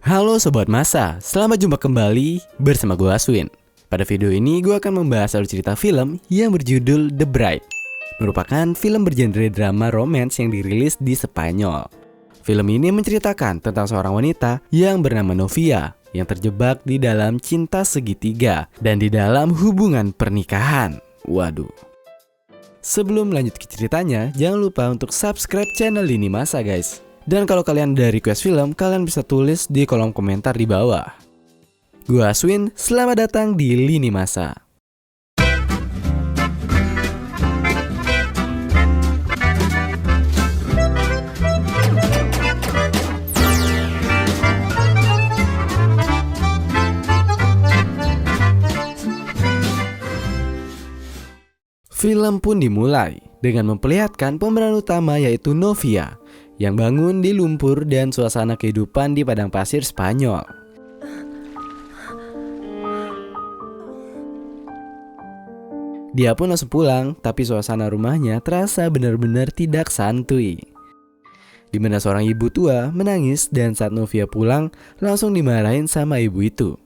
Halo Sobat Masa, selamat jumpa kembali bersama gue Aswin. Pada video ini gue akan membahas alur cerita film yang berjudul The Bride. Merupakan film bergenre drama romance yang dirilis di Spanyol. Film ini menceritakan tentang seorang wanita yang bernama Novia yang terjebak di dalam cinta segitiga dan di dalam hubungan pernikahan. Waduh. Sebelum lanjut ke ceritanya, jangan lupa untuk subscribe channel Lini Masa guys. Dan kalau kalian ada request film, kalian bisa tulis di kolom komentar di bawah. Gua Aswin, selamat datang di Lini Masa. Film pun dimulai dengan memperlihatkan pemeran utama yaitu Novia yang bangun di lumpur dan suasana kehidupan di padang pasir Spanyol. Dia pun langsung pulang, tapi suasana rumahnya terasa benar-benar tidak santuy. Di mana seorang ibu tua menangis dan saat Novia pulang langsung dimarahin sama ibu itu.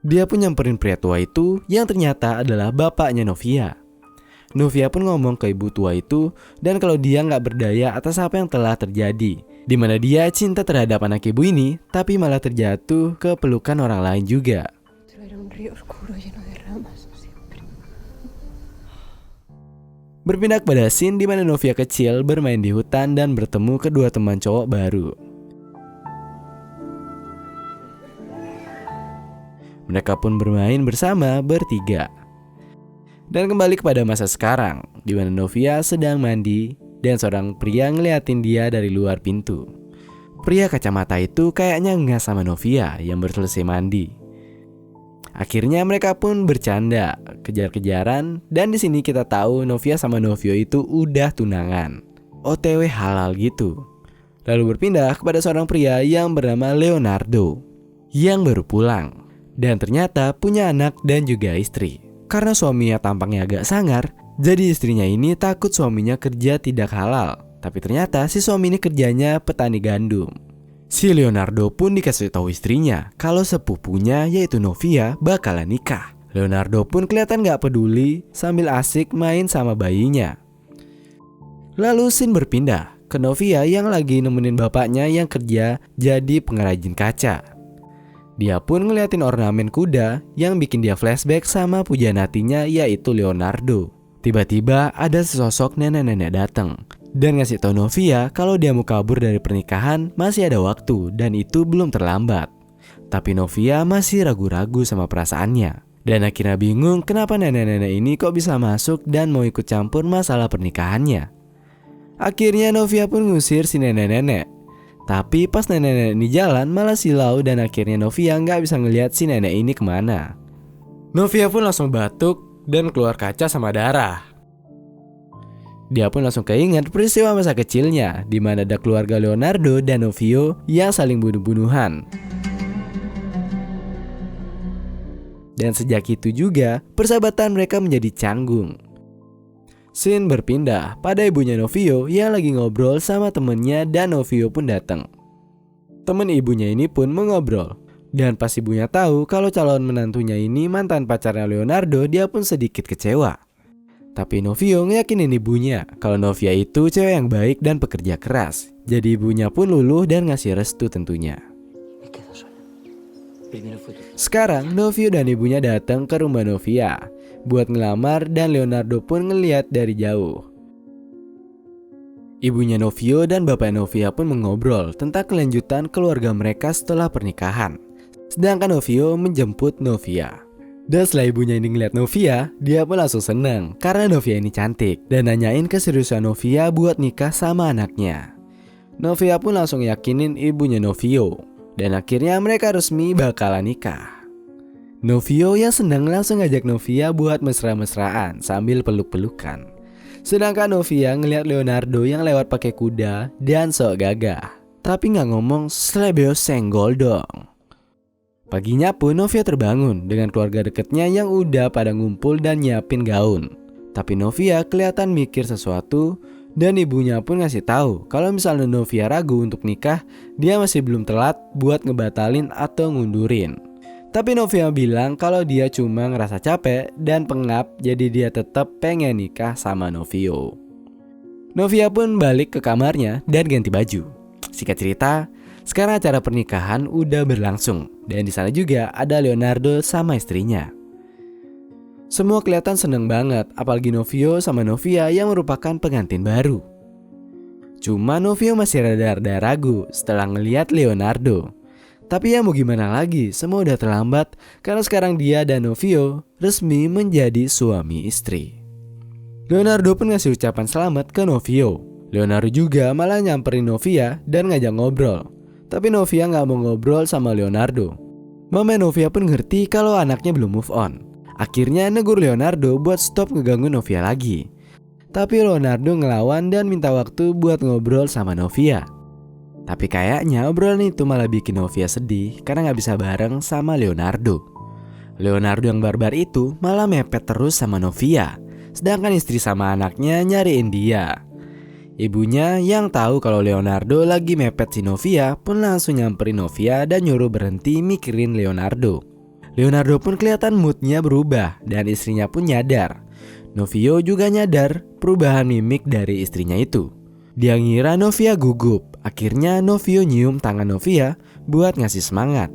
Dia pun nyamperin pria tua itu yang ternyata adalah bapaknya Novia. Novia pun ngomong ke ibu tua itu dan kalau dia nggak berdaya atas apa yang telah terjadi, di mana dia cinta terhadap anak ibu ini tapi malah terjatuh ke pelukan orang lain juga. Berpindah pada scene di mana Novia kecil bermain di hutan dan bertemu kedua teman cowok baru. Mereka pun bermain bersama bertiga. Dan kembali kepada masa sekarang, di mana Novia sedang mandi dan seorang pria ngeliatin dia dari luar pintu. Pria kacamata itu kayaknya nggak sama Novia yang baru selesai mandi. Akhirnya mereka pun bercanda, kejar-kejaran, dan di sini kita tahu Novia sama Novio itu udah tunangan. OTW halal gitu. Lalu berpindah kepada seorang pria yang bernama Leonardo yang baru pulang. Dan ternyata punya anak dan juga istri. Karena suaminya tampaknya agak sangar, jadi istrinya ini takut suaminya kerja tidak halal. Tapi ternyata si suami ini kerjanya petani gandum. Si Leonardo pun dikasih tahu istrinya kalau sepupunya yaitu Novia bakalan nikah. Leonardo pun kelihatan gak peduli sambil asik main sama bayinya. Lalu scene berpindah ke Novia yang lagi nemenin bapaknya yang kerja jadi pengrajin kaca. Dia pun ngeliatin ornamen kuda yang bikin dia flashback sama pujaan hatinya yaitu Leonardo. Tiba-tiba ada sesosok nenek-nenek datang dan ngasih tau Novia kalau dia mau kabur dari pernikahan masih ada waktu dan itu belum terlambat. Tapi Novia masih ragu-ragu sama perasaannya dan akhirnya bingung kenapa nenek-nenek ini kok bisa masuk dan mau ikut campur masalah pernikahannya. Akhirnya Novia pun ngusir si nenek-nenek. Tapi pas nenek-nenek ini jalan malah silau dan akhirnya Novia nggak bisa ngelihat si nenek ini kemana. Novia pun langsung batuk dan keluar kaca sama darah. Dia pun langsung keinget peristiwa masa kecilnya di mana ada keluarga Leonardo dan Novio yang saling bunuh-bunuhan. Dan sejak itu juga persahabatan mereka menjadi canggung. Scene berpindah pada ibunya Novio yang lagi ngobrol sama temennya dan Novio pun datang. Temen ibunya ini pun mengobrol. Dan pas ibunya tahu kalau calon menantunya ini mantan pacarnya Leonardo, dia pun sedikit kecewa. Tapi Novio ngeyakinin ibunya kalau Novia itu cewek yang baik dan pekerja keras. Jadi ibunya pun luluh dan ngasih restu tentunya. Sekarang Novio dan ibunya datang ke rumah Novia buat ngelamar dan Leonardo pun ngeliat dari jauh. Ibunya Novio dan bapak Novia pun mengobrol tentang kelanjutan keluarga mereka setelah pernikahan. Sedangkan Novio menjemput Novia. Dan setelah ibunya ini ngeliat Novia, dia pun langsung seneng karena Novia ini cantik dan nanyain keseriusan Novia buat nikah sama anaknya. Novia pun langsung yakinin ibunya Novio dan akhirnya mereka resmi bakalan nikah. Novio yang senang langsung ngajak Novia buat mesra-mesraan sambil peluk-pelukan. Sedangkan Novia ngeliat Leonardo yang lewat pakai kuda dan sok gagah. Tapi gak ngomong slebeo senggol dong. Paginya pun Novia terbangun dengan keluarga dekatnya yang udah pada ngumpul dan nyiapin gaun. Tapi Novia kelihatan mikir sesuatu Dan ibunya pun ngasih tahu kalau misalnya Novia ragu untuk nikah, dia masih belum telat buat ngebatalin atau ngundurin. Tapi Novia bilang kalau dia cuma ngerasa capek dan pengap, jadi dia tetap pengen nikah sama Novio. Novia pun balik ke kamarnya dan ganti baju. Singkat cerita, sekarang acara pernikahan udah berlangsung dan di sana juga ada Leonardo sama istrinya. Semua kelihatan seneng banget, apalagi Novio sama Novia yang merupakan pengantin baru. Cuma Novio masih rada-rada ragu setelah ngeliat Leonardo. Tapi ya mau gimana lagi, semua udah terlambat karena sekarang dia dan Novio resmi menjadi suami istri. Leonardo pun ngasih ucapan selamat ke Novio. Leonardo juga malah nyamperin Novia dan ngajak ngobrol. Tapi Novia gak mau ngobrol sama Leonardo. Mama Novia pun ngerti kalau anaknya belum move on. Akhirnya negur Leonardo buat stop ngeganggu Novia lagi. Tapi Leonardo ngelawan dan minta waktu buat ngobrol sama Novia. Tapi kayaknya obrolan itu malah bikin Novia sedih karena gak bisa bareng sama Leonardo. Leonardo yang barbar itu malah mepet terus sama Novia, sedangkan istri sama anaknya nyariin dia. Ibunya yang tahu kalau Leonardo lagi mepet si Novia pun langsung nyamperin Novia dan nyuruh berhenti mikirin Leonardo. Leonardo pun kelihatan moodnya berubah dan istrinya pun nyadar. Novio juga nyadar perubahan mimik dari istrinya itu. Dia ngira Novia gugup. Akhirnya Novio nyium tangan Novia buat ngasih semangat.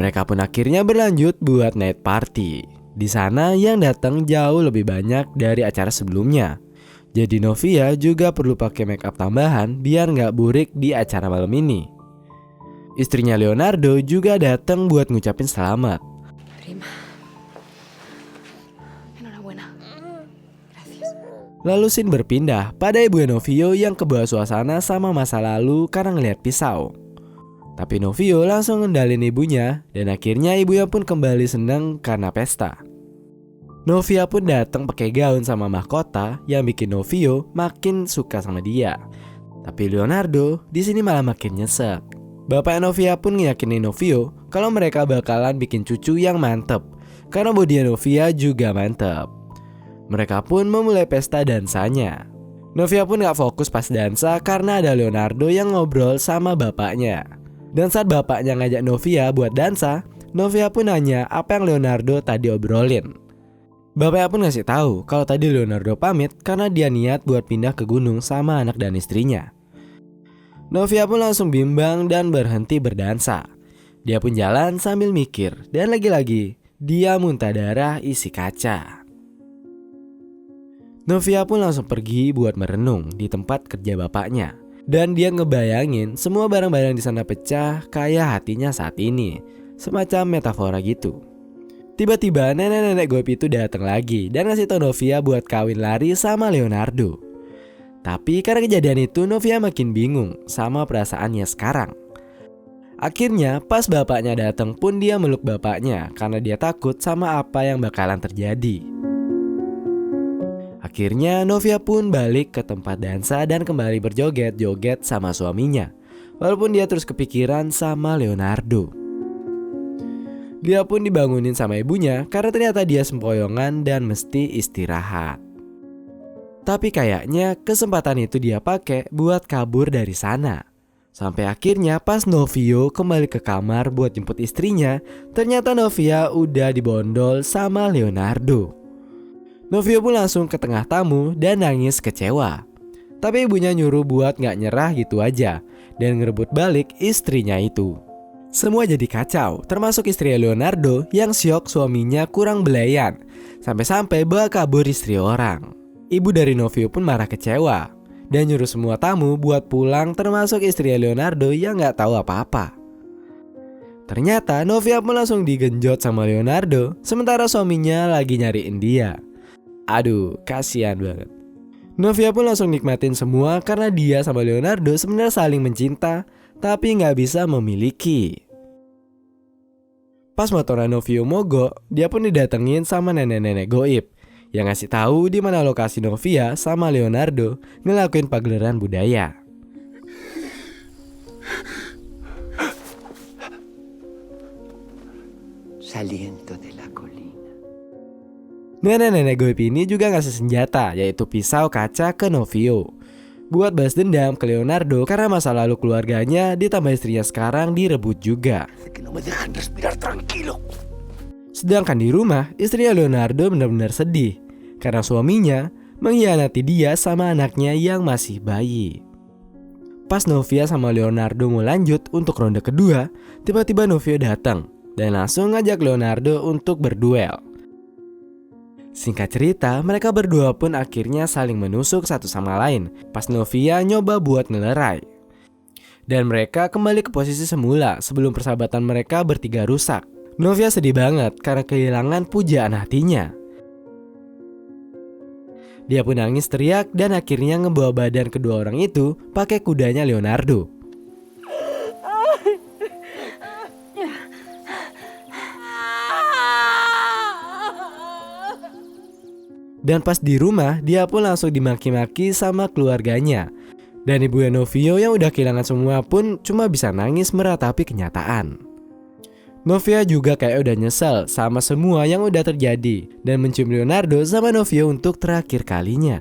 Mereka pun akhirnya berlanjut buat night party. Di sana yang datang jauh lebih banyak dari acara sebelumnya. Jadi Novia juga perlu pakai make up tambahan biar nggak burik di acara malam ini. Istrinya Leonardo juga datang buat ngucapin selamat. Prima. Enhorabuena. Gracias. Lalu scene berpindah pada ibu Novio yang kebawa suasana sama masa lalu karena ngeliat pisau. Tapi Novio langsung ngendalin ibunya dan akhirnya ibunya pun kembali senang karena pesta. Novia pun datang pakai gaun sama mahkota yang bikin Novio makin suka sama dia. Tapi Leonardo di sini malah makin nyesek. Bapak Novia pun ngeyakinin Novio kalau mereka bakalan bikin cucu yang mantep karena bodi Novia juga mantep. Mereka pun memulai pesta dansanya. Novia pun gak fokus pas dansa karena ada Leonardo yang ngobrol sama bapaknya. Dan saat bapaknya ngajak Novia buat dansa, Novia pun nanya apa yang Leonardo tadi obrolin. Bapaknya pun ngasih tahu kalau tadi Leonardo pamit karena dia niat buat pindah ke gunung sama anak dan istrinya. Novia pun langsung bimbang dan berhenti berdansa. Dia pun jalan sambil mikir dan lagi-lagi dia muntah darah isi kaca. Novia pun langsung pergi buat merenung di tempat kerja bapaknya. Dan dia ngebayangin semua barang-barang di sana pecah kayak hatinya saat ini. Semacam metafora gitu. Tiba-tiba nenek-nenek goib itu datang lagi dan ngasih tau Novia buat kawin lari sama Leonardo. Tapi karena kejadian itu Novia makin bingung sama perasaannya sekarang. Akhirnya pas bapaknya datang pun dia meluk bapaknya karena dia takut sama apa yang bakalan terjadi. Akhirnya Novia pun balik ke tempat dansa dan kembali berjoget-joget sama suaminya. Walaupun dia terus kepikiran sama Leonardo. Dia pun dibangunin sama ibunya karena ternyata dia sempoyongan dan mesti istirahat. Tapi kayaknya kesempatan itu dia pakai buat kabur dari sana. Sampai akhirnya pas Novio kembali ke kamar buat jemput istrinya, ternyata Novia udah dibondol sama Leonardo. Novio pun langsung ke tengah tamu dan nangis kecewa. Tapi ibunya nyuruh buat gak nyerah gitu aja dan ngerebut balik istrinya itu. Semua jadi kacau, termasuk istri Leonardo yang syok suaminya kurang belayan. Sampai-sampai bawa kabur istri orang. Ibu dari Novio pun marah kecewa dan nyuruh semua tamu buat pulang termasuk istri Leonardo yang gak tahu apa-apa. Ternyata Novia pun langsung digenjot sama Leonardo sementara suaminya lagi nyariin dia. Aduh, kasihan banget. Novia pun langsung nikmatin semua karena dia sama Leonardo sebenarnya saling mencinta tapi gak bisa memiliki. Pas motoran Novio mogok, dia pun didatengin sama nenek-nenek goib yang ngasih tahu di mana lokasi Novia sama Leonardo ngelakuin pagelaran budaya. Saliendo de la colina. Nenek-nenek goib ini juga ngasih senjata, yaitu pisau kaca ke Novio buat balas dendam ke Leonardo karena masa lalu keluarganya ditambah istrinya sekarang direbut juga. Sedangkan di rumah, istrinya Leonardo benar-benar sedih karena suaminya mengkhianati dia sama anaknya yang masih bayi. Pas Novia sama Leonardo mau lanjut untuk ronde kedua, tiba-tiba Novio datang dan langsung ngajak Leonardo untuk berduel. Singkat cerita, mereka berdua pun akhirnya saling menusuk satu sama lain pas Novia nyoba buat ngelerai. Dan mereka kembali ke posisi semula sebelum persahabatan mereka bertiga rusak. Novia sedih banget karena kehilangan pujaan hatinya. Dia pun nangis teriak dan akhirnya ngebawa badan kedua orang itu pakai kudanya Leonardo. Dan pas di rumah, dia pun langsung dimaki-maki sama keluarganya. Dan ibunya Novio yang udah kehilangan semua pun cuma bisa nangis meratapi kenyataan. Novia juga kayak udah nyesel sama semua yang udah terjadi dan mencium Leonardo sama Novio untuk terakhir kalinya.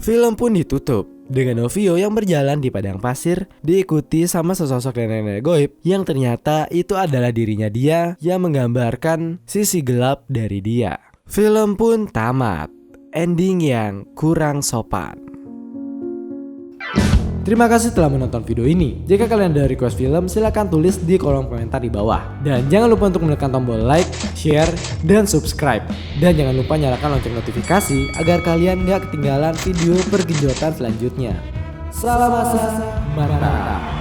Film pun ditutup dengan Novio yang berjalan di padang pasir diikuti sama sesosok nenek-nenek goib yang ternyata itu adalah dirinya dia yang menggambarkan sisi gelap dari dia. Film pun tamat, ending yang kurang sopan. Terima kasih telah menonton video ini. Jika kalian ada request film, silahkan tulis di kolom komentar di bawah. Dan jangan lupa untuk menekan tombol like, share, dan subscribe. Dan jangan lupa nyalakan lonceng notifikasi agar kalian gak ketinggalan video pergenjotan selanjutnya. Salam masa, mantap.